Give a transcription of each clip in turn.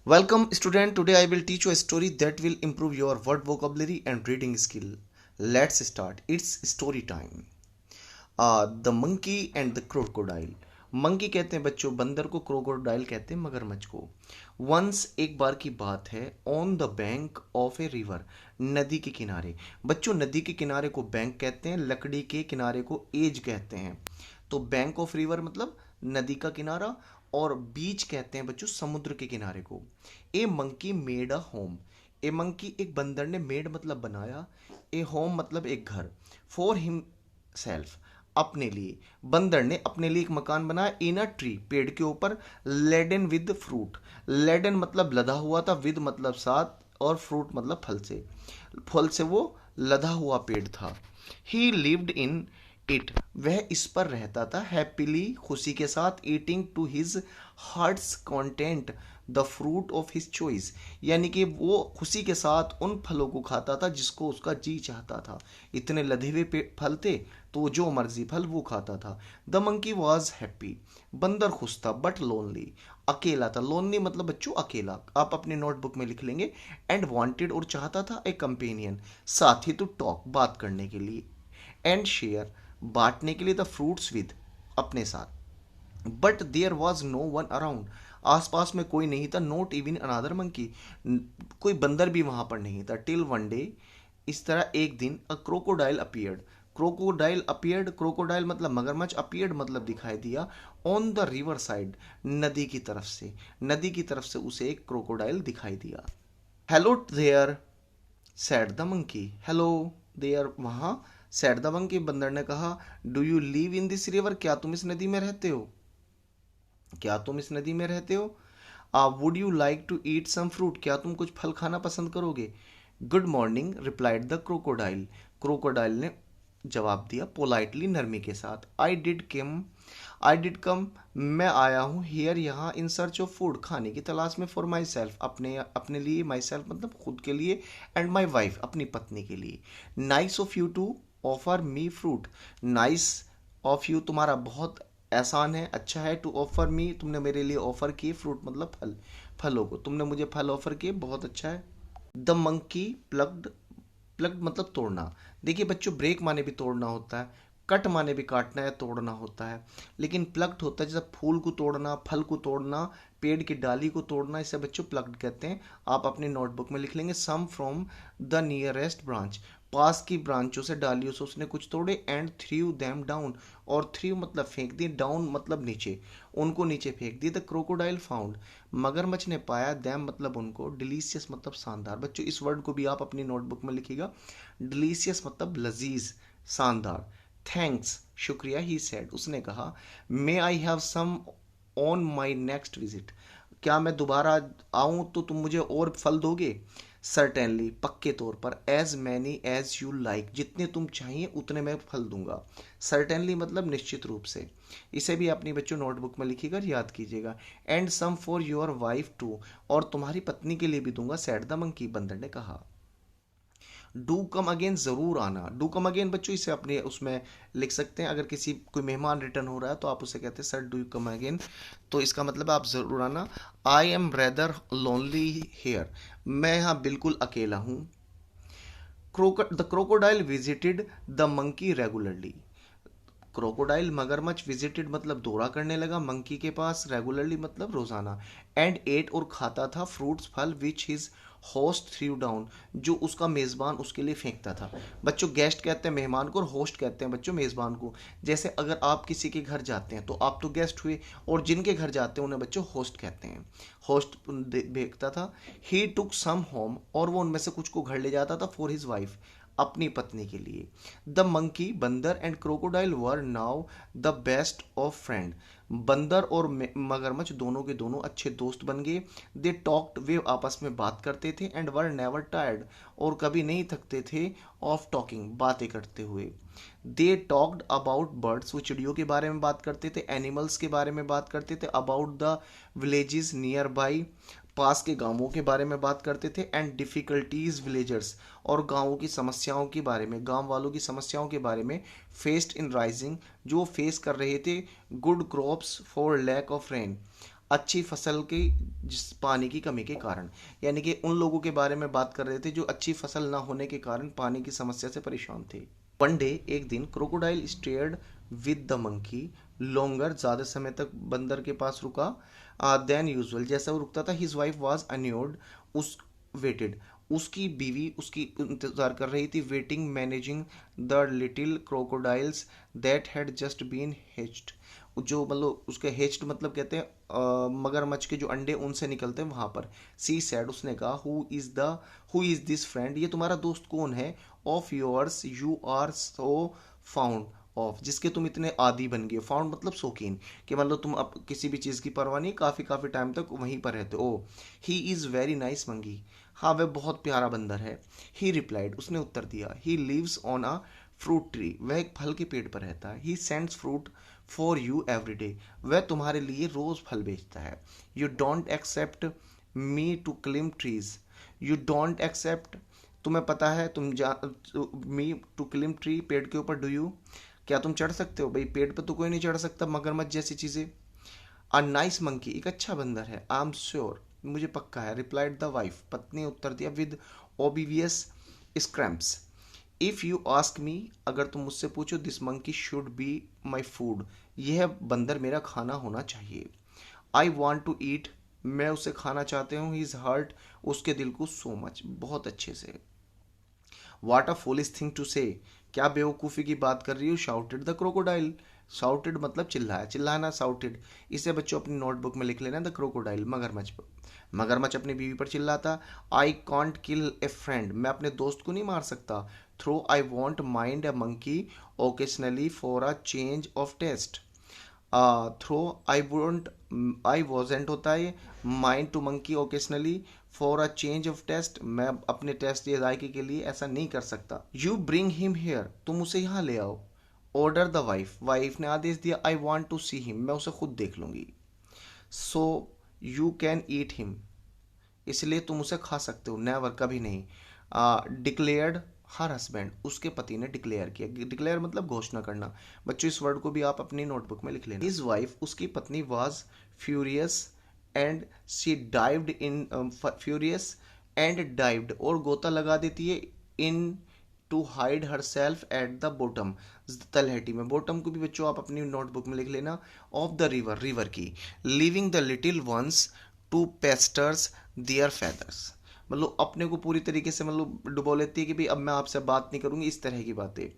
Welcome, student. Today I will teach you a story that will improve your word vocabulary and reading skill. Let's start. It's story time. The monkey and the crocodile. Monkey कहते हैं बच्चों बंदर को, crocodile कहते हैं मगरमच्छ को. Once एक बार की बात है, on the bank of a river, नदी के किनारे. बच्चों नदी के किनारे को बैंक कहते हैं, लकड़ी के किनारे को एज कहते हैं. तो बैंक ऑफ रिवर मतलब नदी का किनारा, और बीच कहते हैं बच्चों समुद्र के किनारे को. A monkey made a home. A monkey एक बंदर ने, मेड मतलब बनाया, ए होम मतलब एक घर, फॉर हिम सेल्फ अपने लिए. बंदर ने अपने लिए एक मकान बनाया, इन अ ट्री पेड़ के ऊपर, लेडन विद फ्रूट. लेडन मतलब लदा हुआ था, विद मतलब साथ, और फ्रूट मतलब फल से. फल से वो लदा हुआ पेड़ था. ही लिव्ड इन इट, वह इस पर रहता था, हैप्पीली खुशी के साथ, eating to his heart's content the fruit of his choice, यानी कि वो खुशी के साथ उन फलों को खाता था जिसको उसका जी चाहता था. इतने लदे हुए फल थे तो वो जो मर्जी फल वो खाता था. द मंकी वॉज हैप्पी, बंदर खुश था, बट लोनली, अकेला था. लोनली मतलब बच्चों अकेला, आप अपने नोटबुक में लिख लेंगे. एंड वांटेड और चाहता था, ए कंपेनियन साथी, टू टॉक बात करने के लिए, एंड शेयर बांटने के लिए, द फ्रूट्स विद अपने साथ. But there was no one around, आसपास में कोई नहीं था. नॉट इवन अनादर मंकी, कोई बंदर भी वहां पर नहीं था. टिल वन डे, इस तरह एक दिन, अ crocodile appeared. Crocodile appeared, crocodile मतलब मगरमच्छ, अपीयर्ड मतलब दिखाई दिया, ऑन द रिवर साइड, नदी की तरफ से. नदी की तरफ से उसे एक क्रोकोडाइल दिखाई दिया. Hello there said the monkey, hello there वहाँ, सैड द मंकी बंदर ने कहा. Do you live in this river, क्या तुम इस नदी में रहते हो, क्या तुम इस नदी में रहते हो. Would you like to eat some fruit, क्या तुम कुछ फल खाना पसंद करोगे. Good morning replied the crocodile, crocodile ने जवाब दिया पोलाइटली, नरमी के साथ. आई डिड कम मैं आया हूँ, हियर यहाँ, इन सर्च ऑफ फूड खाने की तलाश में, फॉर माई सेल्फ अपने अपने लिए, माई सेल्फ मतलब खुद के लिए, एंड माई वाइफ अपनी पत्नी के लिए. Nice of you to offer me fruit, nice of you तुम्हारा बहुत एहसान है, अच्छा है, टू ऑफर मी तुमने मेरे लिए ऑफर किए, फ्रूट मतलब फल, फलों को तुमने मुझे फल ऑफर किए, बहुत अच्छा है. द मंकी प्लग्ड, प्लग्ड मतलब तोड़ना. देखिए बच्चों ब्रेक माने भी तोड़ना होता है, कट माने भी काटना या तोड़ना होता है, लेकिन प्लग्ड होता है जैसे फूल को तोड़ना, फल को तोड़ना, पेड़ की डाली को तोड़ना, इसे बच्चों प्लग्ड कहते हैं. आप अपनी नोटबुक में लिख लेंगे. सम फ्रॉम द नियरेस्ट ब्रांच, पास की ब्रांचों से, डालियों से उसने कुछ तोड़े. एंड थ्रू देम डाउन, और थ्रू मतलब फेंक दिए, डाउन मतलब नीचे, उनको नीचे फेंक दिए. द क्रोकोडाइल फाउंड, मगरमच्छ ने पाया, दैम मतलब उनको, डिलीशियस मतलब शानदार. बच्चों इस वर्ड को भी आप अपनी नोटबुक में लिखिएगा. डिलीशियस मतलब लजीज, शानदार. थैंक्स शुक्रिया, ही सेड उसने कहा. May I have some on my next visit, क्या मैं दोबारा आऊं तो तुम मुझे और फल दोगे. सर्टेनली पक्के तौर पर. As many as you like, जितने तुम चाहिए उतने मैं फल दूंगा. सर्टेनली मतलब निश्चित रूप से. इसे भी अपनी बच्चों नोटबुक में लिखिएगा, याद कीजिएगा. And some for your wife too, और तुम्हारी पत्नी के लिए भी दूंगा, सैड द मंकी बंदर ने कहा. डू कम अगेन, जरूर आना. डू कम अगेन बच्चों इसे अपने उसमें लिख सकते हैं. अगर किसी कोई मेहमान रिटर्न हो रहा है तो आप उसे कहते हैं sir do you come again, तो इसका मतलब आप जरूर आना. I am rather lonely here, मैं यहाँ बिल्कुल अकेला हूँ. The crocodile visited the monkey regularly, crocodile मगरमच्छ विजिटेड मतलब दौरा करने लगा, मंकी के पास, रेगुलरली मतलब रोजाना. एंड एट और खाता था, फ्रूट्स फल, विच हिज होस्ट थ्रू डाउन, जो उसका मेज़बान उसके लिए फेंकता था. बच्चों गेस्ट कहते हैं मेहमान को, और होस्ट कहते हैं बच्चों मेज़बान को. जैसे अगर आप किसी के घर जाते हैं तो आप तो गेस्ट हुए, और जिनके घर जाते हैं उन्हें बच्चों होस्ट कहते हैं. होस्ट भेजता था. ही टुक सम होम, और वो उनमें से कुछ को घर ले जाता था, फॉर हिज वाइफ अपनी पत्नी के लिए. द मंकी बंदर and crocodile were now the best of friend, बंदर और मगरमच्छ दोनों के दोनों अच्छे दोस्त बन गए. दे टॉक्ड, वे आपस में बात करते थे. एंड वर नेवर टायर्ड, और कभी नहीं थकते थे, ऑफ टॉकिंग बातें करते हुए. दे टॉक्ड अबाउट बर्ड्स, वो चिड़ियों के बारे में बात करते थे, एनिमल्स के बारे में बात करते थे, about the villages near by, पास के गांवों के बारे में बात करते थे. एंड डिफ़िकल्टीज विलेजर्स, और गांवों की समस्याओं के बारे में, गांव वालों की समस्याओं के बारे में. फेस्ड इन राइजिंग, जो फेस कर रहे थे. Good crops for lack of rain, अच्छी फसल की जिस पानी की कमी के कारण, यानी कि उन लोगों के बारे में बात कर रहे थे जो अच्छी फसल ना होने के कारण पानी की समस्या से परेशान थे। वन डे, एक दिन, crocodile stared with the monkey longer, ज्यादा समय तक बंदर के पास रुका देन यूजुअल, जैसा वो रुकता था। हिज वाइफ वाज अन्योर्ड, उस वेटेड, उसकी बीवी उसकी इंतजार कर रही थी। Waiting managing the little crocodiles that had just been hatched, जो मतलब उसके हेच्ड मतलब कहते हैं मगरमच्छ के जो अंडे उनसे निकलते हैं वहां पर। सी सैड, उसने कहा, हु इज दिस फ्रेंड, ये तुम्हारा दोस्त कौन है, of yours you are so found of, जिसके तुम इतने आदी बन गए। फाउंड मतलब शौकीन, कि मतलब तुम अब किसी भी चीज़ की परवाह नहीं, काफ़ी काफ़ी टाइम तक वहीं पर रहते हो। ही इज़ वेरी नाइस मंगी, हाँ वह बहुत प्यारा बंदर है। ही रिप्लाइड, उसने उत्तर दिया। He lives on a fruit tree, वह एक फल के पेड़ पर रहता है। He sends fruit for you every day, वह तुम्हारे लिए रोज फल बेचता है। You don't accept me to climb trees, you don't accept, तुम्हें पता है, तुम जा मी टू क्लिम ट्री, पेड़ के ऊपर, डू यू, क्या तुम चढ़ सकते हो, भाई पेड़ पर तो कोई नहीं चढ़ सकता, मगरमच्छ जैसी चीजें। अ नाइस मंकी, एक अच्छा बंदर है। आई एम श्योर, मुझे पक्का है। रिप्लाइड द वाइफ, पत्नी उत्तर दिया, with obvious scamps, if you ask me, अगर तुम मुझसे पूछो, this monkey should be my food, यह बंदर मेरा खाना होना चाहिए। आई वॉन्ट टू ईट, मैं उसे खाना चाहते हूँ। हिज हर्ट, उसके दिल को, सो मच, बहुत अच्छे से। वाट अ फूलिश थिंग टू से, क्या बेवकूफ़ी की बात कर रही हो, शाउटेड द क्रोकोडाइल, शाउटेड मतलब चिल्लाया, चिल्लाना शाउटेड। इसे बच्चों अपनी नोटबुक में लिख लेना, द क्रोकोडाइल, मगरमच्छ, मगरमच्छ अपनी बीवी पर चिल्लाता। I can't kill A friend, मैं अपने दोस्त को नहीं मार सकता। Though I won't mind a monkey occasionally for a change of taste, though I won't, I wasn't होता है mind to monkey occasionally for a change of taste, मैं अपने टेस्ट या जायके के लिए ऐसा नहीं कर सकता। यू ब्रिंग हिम हेयर, तुम उसे यहाँ ले आओ। ऑर्डर द वाइफ, वाइफ ने आदेश दिया। I want to see him, मैं उसे खुद देख लूंगी। So you can eat him, इसलिए तुम उसे खा सकते हो। नेवर, कभी नहीं। डिक्लेयर्ड हर हस्बैंड, उसके पति ने डिक्लेयर किया। डिक्लेयर मतलब घोषणा करना। बच्चों इस वर्ड को भी आप अपनी नोटबुक में लिख लेना। हिज वाइफ, उसकी पत्नी, was furious and she dived in, furious and dived, और गोता लगा देती है, in to hide herself at the bottom, तलहटी में। बॉटम को भी बच्चों आप अपनी नोटबुक में लिख लेना। ऑफ द रिवर, रिवर की। Living the little ones to pesters their feathers, मतलब अपने को पूरी तरीके से मतलब डुबो लेती है कि भाई अब मैं आपसे बात नहीं करूंगी, इस तरह की बातें।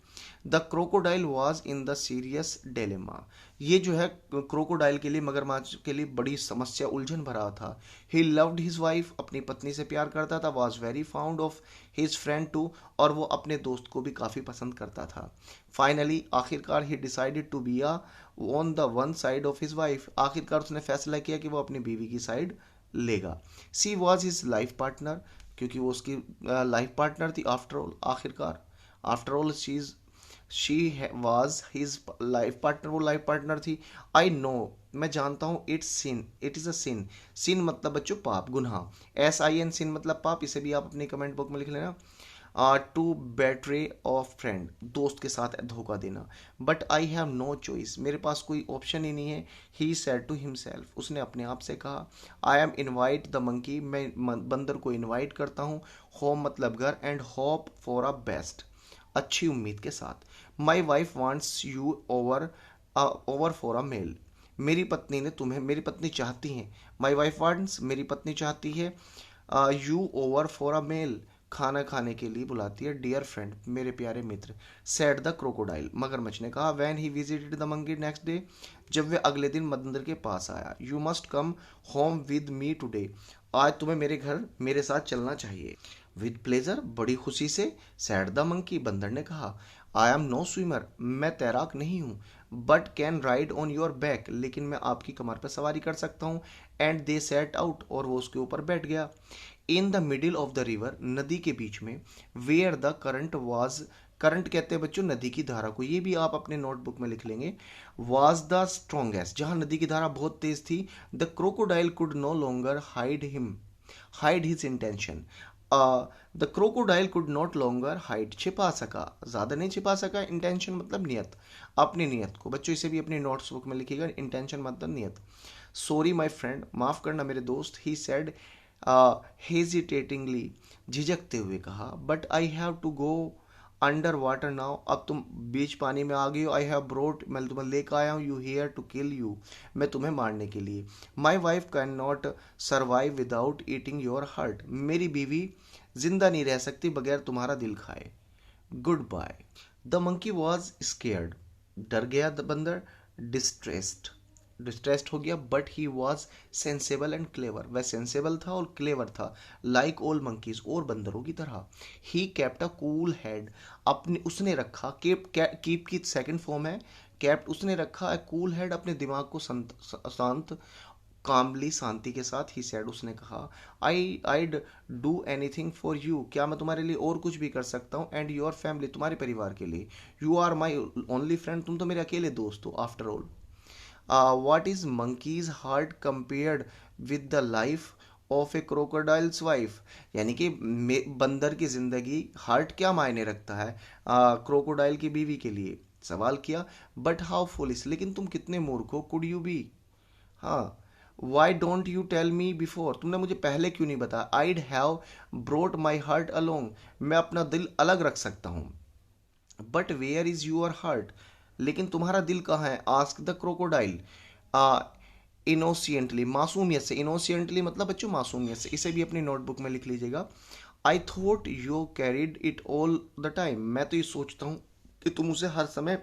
The crocodile was in the serious dilemma, ये जो है क्रोकोडाइल के लिए, मगरमच्छ के लिए बड़ी समस्या, उलझन भरा था। ही लव्ड हिज वाइफ, अपनी पत्नी से प्यार करता था। Was very found of his friend too, और वो अपने दोस्त को भी काफ़ी पसंद करता था। फाइनली, आखिरकार, he decided to be on the one side of his wife, आखिरकार उसने फैसला किया कि वो अपनी बीवी की साइड लेगा। She was his life partner, क्योंकि वो उसकी लाइफ पार्टनर थी। आफ्टर ऑल, आखिरकार, after all she was his life partner, वो लाइफ पार्टनर थी। आई नो, मैं जानता हूँ, it's sin, it is a sin, sin मतलब बच्चों पाप, गुनाह। SIN, सिन मतलब पाप, इसे भी आप अपनी कमेंट बॉक्स में लिख लेना। टू बेट्रे ऑफ फ्रेंड, दोस्त के साथ धोखा देना। But I have no choice, मेरे पास कोई ऑप्शन ही नहीं है। ही सेड टू हिमसेल्फ, उसने अपने आप से कहा। I am invite the monkey, मैं बंदर को इनवाइट करता हूँ। होम मतलब घर, and hope for a best, अच्छी उम्मीद के साथ। My wife wants you over, over for a meal, मेरी पत्नी ने तुम्हें, मेरी पत्नी चाहती है। माई वाइफ वांट्स, मेरी पत्नी चाहती है, you over for a meal, खाना खाने के लिए बुलाती है। डियर फ्रेंड, मेरे प्यारे मित्र। सेड द क्रोकोडाइल, मगरमच्छ ने कहा। When he visited the monkey next day, जब वे अगले दिन बंदर के पास आया। You must come home with me today, आज तुम्हें मेरे घर मेरे साथ चलना चाहिए। विद प्लेजर, बड़ी खुशी से। सैड द मंकी, बंदर ने कहा। आई एम नो स्विमर, मैं तैराक नहीं हूँ। But can ride on your back, लेकिन मैं आपकी कमर पर सवारी कर सकता हूँ। एंड दे सेट आउट, और वो उसके ऊपर बैठ गया। In the middle of the river, नदी के बीच में। Where the current was, current कहते हैं बच्चों नदी की धारा को, ये भी आप अपने नोटबुक में लिख लेंगे। वाज द स्ट्रोंगेस्ट, जहां नदी की धारा बहुत तेज थी। The crocodile could no longer hide him, hide his intention, the crocodile could not longer hide, छिपा सका, ज्यादा नहीं छिपा सका। इंटेंशन मतलब नियत, अपनी नियत को। बच्चों इसे भी अपनी नोट्स बुक में लिखिएगा, इंटेंशन मतलब नियत। सॉरी माई फ्रेंड, माफ़ करना मेरे दोस्त, ही सेड हेजिटेटिंगली, झिझकते हुए कहा, but I have to go under water now, अब तुम बीच पानी में आ गई हो, आई हैव ब्रोट, मैं तुम्हें लेकर आया हूँ, you here to kill you, मैं तुम्हें मारने के लिए, my wife can not survive without eating your heart, मेरी बीवी जिंदा नहीं रह सकती बगैर तुम्हारा दिल खाए, good bye. The monkey was scared, डर गया बंदर, डिस्ट्रेस्ड, डिस्ट्रेस्ड हो गया, but he was sensible and clever, वह सेंसेबल था और क्लेवर था, लाइक ऑल मंकीज, और बंदरों की तरह। He kept a cool head, अपने उसने रखा, कीप की सेकंड फॉर्म है केप्ट, उसने रखा, अ कूल हेड, अपने दिमाग को शांत, कामली, शांति के साथ, ही सेड, उसने कहा, I'd do anything for you, क्या मैं तुम्हारे लिए और कुछ भी कर सकता हूँ, एंड योर फैमिली, तुम्हारे परिवार के लिए, you are my only friend, तुम तो मेरे अकेले दोस्त हो, after all. What is monkey's heart compared with the life of a crocodile's wife, यानी कि बंदर की जिंदगी हार्ट क्या मायने रखता है क्रोकोडाइल की बीवी के लिए, सवाल किया, बट हाउ फुलिश, लेकिन तुम कितने मूर्ख हो, कुड यू बी, हाँ, why don't you tell me before, तुमने मुझे पहले क्यों नहीं बताया, I'd have brought my heart along, मैं अपना दिल अलग रख सकता हूँ, but where is your heart, लेकिन तुम्हारा दिल कहाँ है, आस्क द क्रोकोडाइल, इनोसियंटली, मासूमियत से, इनोसियंटली मतलब बच्चों मासूमियत से, इसे भी अपनी नोटबुक में लिख लीजिएगा, I thought you carried it all the time, मैं तो ये सोचता हूँ कि तुम उसे हर समय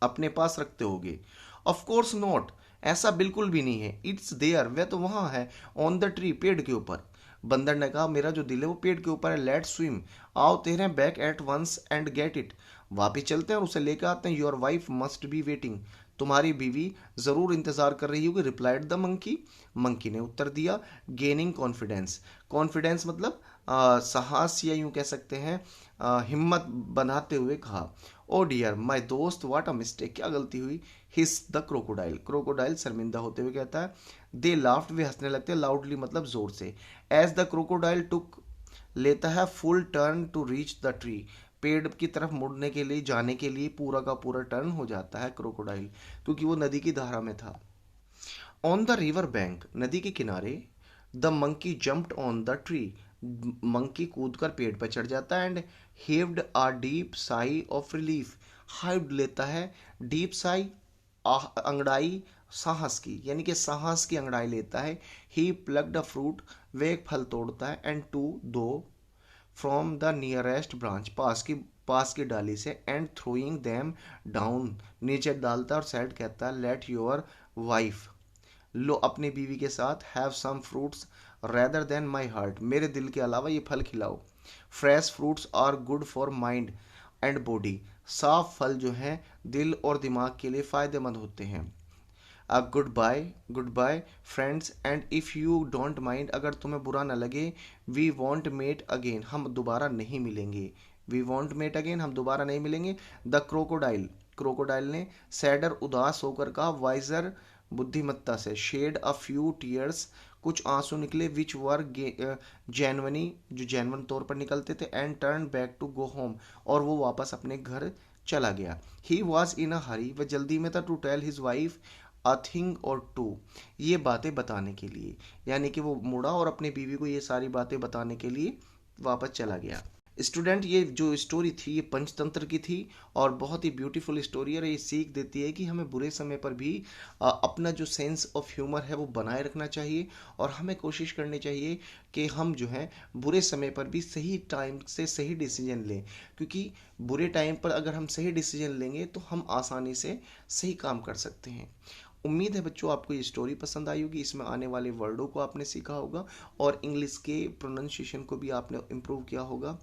अपने पास रखते होगे, ऑफ कोर्स नॉट, ऐसा बिल्कुल भी नहीं है, इट्स देयर, वह तो वहाँ है, ऑन द ट्री, पेड़ के ऊपर, बंदर ने कहा, मेरा जो दिल है वो पेड़ के ऊपर है, लेट स्विम, आओ तेरे back at once and get it, वापिस चलते हैं और उसे लेकर आते हैं, your wife must be waiting, तुम्हारी बीवी जरूर इंतजार कर रही होगी, रिप्लाइड द मंकी, मंकी ने उत्तर दिया, गेनिंग कॉन्फिडेंस, कॉन्फिडेंस मतलब साहस, या यूं कह सकते हैं हिम्मत बनाते हुए कहा, ओ डियर माय दोस्त, व्हाट अ मिस्टेक, क्या गलती हुई, हिस द क्रोकोडाइल, क्रोकोडाइल शर्मिंदा होते हुए कहता है, दे लाफ्ड, वे हंसने लगते हैं, लाउडली मतलब जोर से, एज द क्रोकोडाइल टुक, लेता है full turn to reach the tree, पेड़ की तरफ मुड़ने के लिए, जाने के लिए पूरा का पूरा टर्न हो जाता है क्रोकोडाइल, क्योंकि वो नदी की धारा में था, ऑन द रिवर बैंक, नदी के किनारे, the monkey jumped on the tree, monkey कूदकर पेड़ पर चढ़ जाता है, and heaved a deep sigh of relief, hide लेता है, डीप साई अंगड़ाई साहस की, यानी कि साहस की अंगड़ाई लेता है, ही प्लग्ड अ फ्रूट, वे एक फल तोड़ता है, एंड टू दो, फ्रॉम द नियरेस्ट ब्रांच, पास की डाली से, एंड थ्रोइंग देम डाउन, नीचे डालता है और सैड कहता है, लेट योर वाइफ, लो अपनी बीवी के साथ, have some fruits rather than my heart, मेरे दिल के अलावा ये फल खिलाओ, fresh fruits are good for mind and body, साफ फल जो हैं दिल और दिमाग के लिए फ़ायदेमंद होते हैं, good bye friends, and if you don't mind, अगर तुम्हें बुरा ना लगे, वी वॉन्ट मेट अगेन, हम दोबारा नहीं मिलेंगे, वी वॉन्ट मेट अगेन, हम दोबारा नहीं मिलेंगे, द क्रोकोडाइल, क्रोकोडाइल ने, सैडर, उदास होकर कहा, वाइजर, बुद्धिमत्ता से, शेड अ फ्यू टीयर्स, कुछ आंसू निकले, विच वर जेनवनी, जो जेनवन तौर पर निकलते थे, and turn back to go home, और वो वापस अपने घर चला गया, ही वॉज इन अ हरी, वह जल्दी में था, to tell his wife a thing or two, ये बातें बताने के लिए, यानी कि वो मुड़ा और अपनी बीवी को ये सारी बातें बताने के लिए वापस चला गया। स्टूडेंट, ये जो स्टोरी थी ये पंचतंत्र की थी, और बहुत ही ब्यूटीफुल स्टोरी है, और ये सीख देती है कि हमें बुरे समय पर भी अपना जो सेंस ऑफ ह्यूमर है वो बनाए रखना चाहिए, और हमें कोशिश करनी चाहिए कि हम जो है बुरे समय पर भी सही टाइम से सही डिसीजन लें, क्योंकि बुरे टाइम पर अगर हम सही डिसीजन लेंगे तो हम आसानी से सही काम कर सकते हैं। उम्मीद है बच्चों आपको ये स्टोरी पसंद आई होगी, इसमें आने वाले वर्डों को आपने सीखा होगा, और इंग्लिश के प्रोनाउंसिएशन को भी आपने इम्प्रूव किया होगा।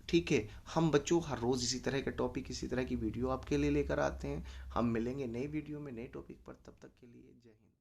ठीक है, हम बच्चों हर रोज़ इसी तरह के टॉपिक, इसी तरह की वीडियो आपके लिए लेकर आते हैं। हम मिलेंगे नई वीडियो में नए टॉपिक पर, तब तक के लिए जय हिंद।